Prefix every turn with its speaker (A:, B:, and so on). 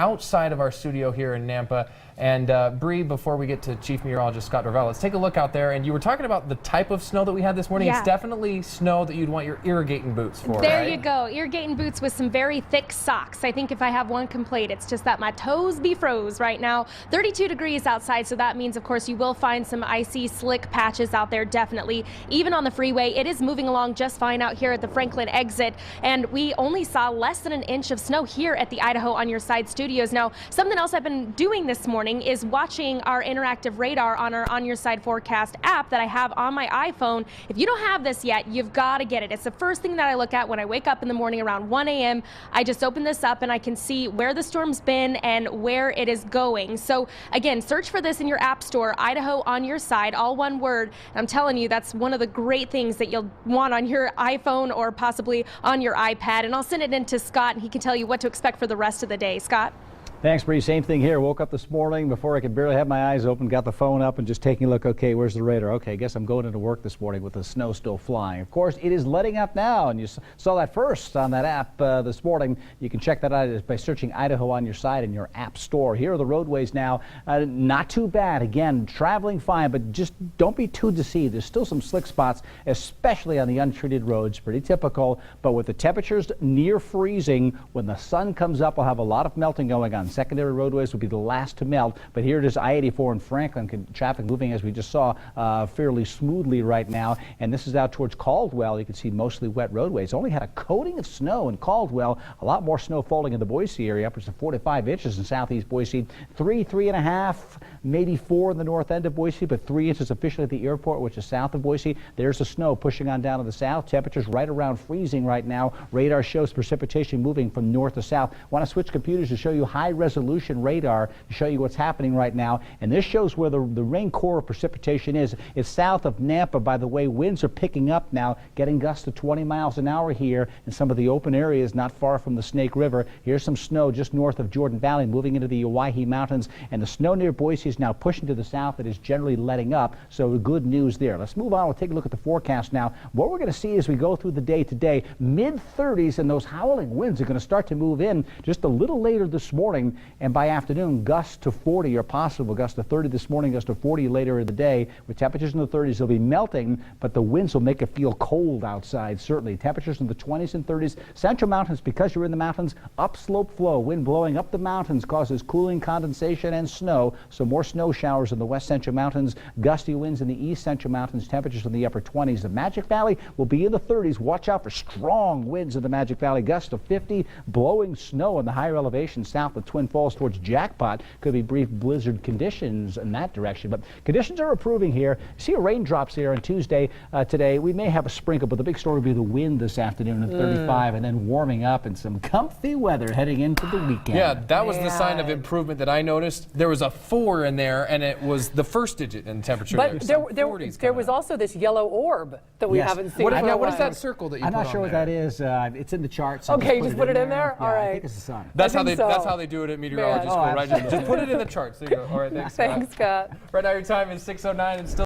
A: outside of our studio here in Nampa. And Bree, before we get to Chief Meteorologist Scott Dorval, let's take a look out there. And you were talking about the type of snow that we had this morning.
B: Yeah.
A: It's definitely snow that you'd want your irrigating boots for,
B: There
A: right?
B: you go. Irrigating boots with some very thick socks. I think if I have one complaint, it's just that my toes be froze right now. 32 degrees outside, so that means, of course, you will find some icy, slick patches out there, definitely. Even on the freeway, it is moving along just fine out here at the Franklin exit. And we only saw less than an inch of snow here at the Idaho On Your Side studios. Now, something else I've been doing this morning is watching our interactive radar on our On Your Side forecast app that I have on my iPhone. If you don't have this yet, you've got to get it. It's the first thing that I look at when I wake up in the morning around 1 a.m. I just open this up and I can see where the storm's been and where it is going. So again, search for this in your app store, Idaho On Your Side, all one word. And I'm telling you, that's one of the great things that you'll want on your iPhone or possibly on your iPad. And I'll send it in to Scott and he can tell you what to expect for the rest of the day. Scott?
C: Thanks, Bree. Same thing here. Woke up this morning before I could barely have my eyes open, got the phone up and just taking a look. Okay, where's the radar? Okay, I guess I'm going into work this morning with the snow still flying. Of course, it is letting up now, and you saw that first on that app this morning. You can check that out by searching Idaho On Your Side in your app store. Here are the roadways now. Not too bad. Again, traveling fine, but just don't be too deceived. There's still some slick spots, especially on the untreated roads. Pretty typical, but with the temperatures near freezing, when the sun comes up, we'll have a lot of melting going on. Secondary roadways will be the last to melt, but here it is, I-84 in Franklin, traffic moving as we just saw fairly smoothly right now, and this is out towards Caldwell. You can see mostly wet roadways. Only had a coating of snow in Caldwell, a lot more snow falling in the Boise area, upwards of 45 inches in southeast Boise, 3.5, maybe 4 in the north end of Boise, but 3 inches officially at the airport, which is south of Boise. There's the snow pushing on down to the south. Temperatures right around freezing right now. Radar shows precipitation moving from north to south. Want to switch computers to show you high-resolution radar to show you what's happening right now. And this shows where the rain core of precipitation is. It's south of Nampa. By the way, winds are picking up now, getting gusts to 20 miles an hour here in some of the open areas not far from the Snake River. Here's some snow just north of Jordan Valley, moving into the Owyhee Mountains. And the snow near Boise is now pushing to the south. It is generally letting up. So good news there. Let's move on. We'll take a look at the forecast now. What we're going to see as we go through the day today, mid-30s, and those howling winds are going to start to move in just a little later this morning. And by afternoon, gusts to 40 are possible. Gusts to 30 this morning, gusts to 40 later in the day. With temperatures in the 30s, they'll be melting, but the winds will make it feel cold outside, certainly. Temperatures in the 20s and 30s. Central mountains, because you're in the mountains, upslope flow. Wind blowing up the mountains causes cooling, condensation, and snow. So more snow showers in the west central mountains. Gusty winds in the east central mountains. Temperatures in the upper 20s. The Magic Valley will be in the 30s. Watch out for strong winds in the Magic Valley. Gusts to 50. Blowing snow in the higher elevations south of Twin Falls towards Jackpot. Could be brief blizzard conditions in that direction. But conditions are improving here. See raindrops here on Tuesday. Today we may have a sprinkle, but the big story will be the wind this afternoon at 35, and then warming up and some comfy weather heading into the weekend.
A: Yeah, that was the sign of improvement that I noticed. There was a 4 in there, and it was the first digit in temperature.
D: But there was also this yellow orb that we haven't seen.
A: What is that circle that you
C: I'm
A: put
C: not sure
A: on
C: what
A: there?
C: that is. It's in the charts. So
D: okay, just put it in there?
C: Yeah,
D: all right.
C: I think it's the sun.
A: That's how they do it at meteorology school, right? Just put it in the charts. There you go. All right, thanks, Scott.
D: Thanks, Scott.
A: Right now your time is 6:09 and still